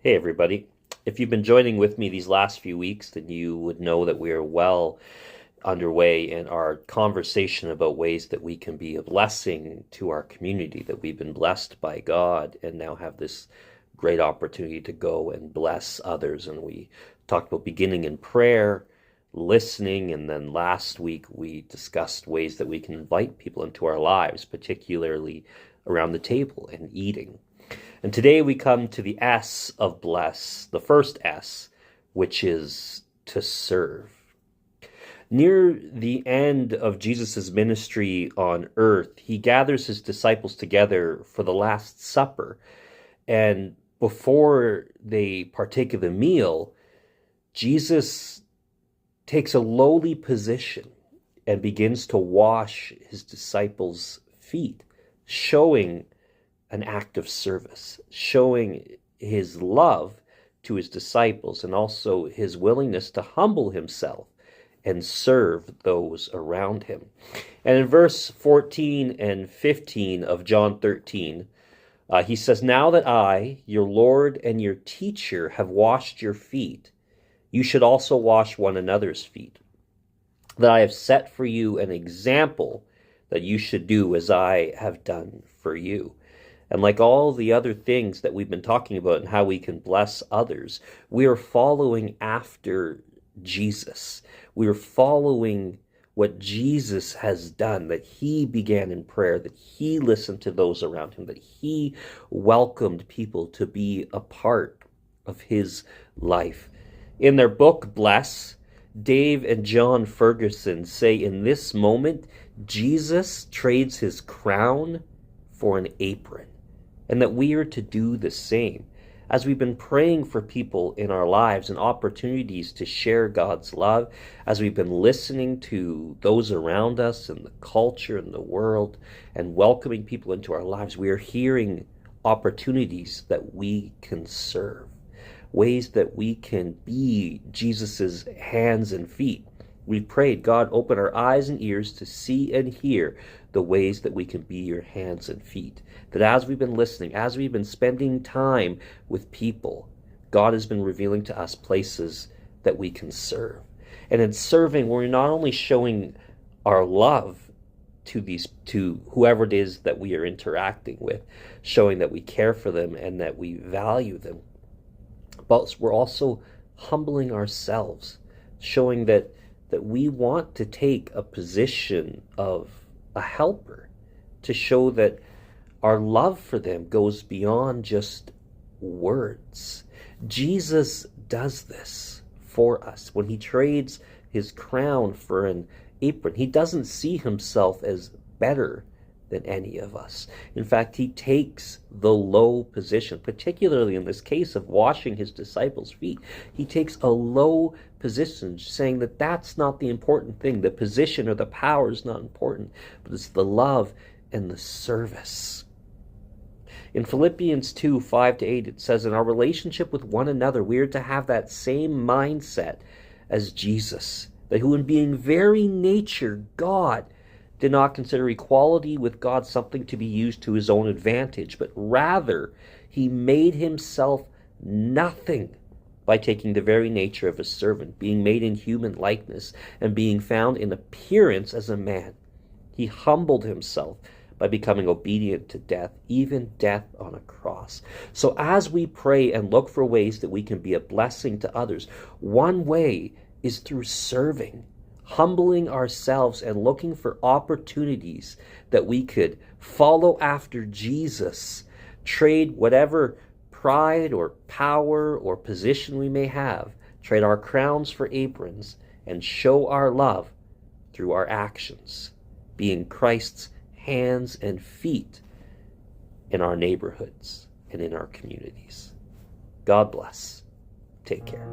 Hey everybody. If you've been joining with me these last few weeks, then you would know that we are well underway in our conversation about ways that we can be a blessing to our community, that we've been blessed by God and now have this great opportunity to go and bless others. And we talked about beginning in prayer, listening, and then last week we discussed ways that we can invite people into our lives, particularly around the table and eating. And today we come to the S of bless, the first S, which is to serve. Near the end of Jesus' ministry on earth, he gathers his disciples together for the Last Supper. And before they partake of the meal, Jesus takes a lowly position and begins to wash his disciples' feet, showing an act of service, showing his love to his disciples and also his willingness to humble himself and serve those around him. And in verse 14 and 15 of John 13, he says, "Now that I, your Lord and your teacher, have washed your feet, you should also wash one another's feet. That I have set for you an example that you should do as I have done for you." And like all the other things that we've been talking about and how we can bless others, we are following after Jesus. We are following what Jesus has done, that he began in prayer, that he listened to those around him, that he welcomed people to be a part of his life. In their book, Bless, Dave and John Ferguson say in this moment, Jesus trades his crown for an apron, and that we are to do the same. As we've been praying for people in our lives and opportunities to share God's love, as we've been listening to those around us and the culture and the world and welcoming people into our lives, we are hearing opportunities that we can serve, ways that we can be Jesus's hands and feet. We prayed, God, open our eyes and ears to see and hear the ways that we can be your hands and feet. That as we've been listening, as we've been spending time with people, God has been revealing to us places that we can serve. And in serving, we're not only showing our love to whoever it is that we are interacting with, showing that we care for them and that we value them, but we're also humbling ourselves, showing that we want to take a position of a helper, to show that our love for them goes beyond just words. Jesus does this for us. When he trades his crown for an apron, he doesn't see himself as better than any of us. In fact, he takes the low position, particularly in this case of washing his disciples' feet. He takes a low position, saying that that's not the important thing. The position or the power is not important, but it's the love and the service. In Philippians 2, 5-8, it says, "In our relationship with one another, we are to have that same mindset as Jesus, that who in being very nature God, did not consider equality with God something to be used to his own advantage, but rather he made himself nothing by taking the very nature of a servant, being made in human likeness, and being found in appearance as a man. He humbled himself by becoming obedient to death, even death on a cross." So as we pray and look for ways that we can be a blessing to others, one way is through serving, humbling ourselves and looking for opportunities that we could follow after Jesus, trade whatever pride or power or position we may have, trade our crowns for aprons, and show our love through our actions, being Christ's hands and feet in our neighborhoods and in our communities. God bless. Take care.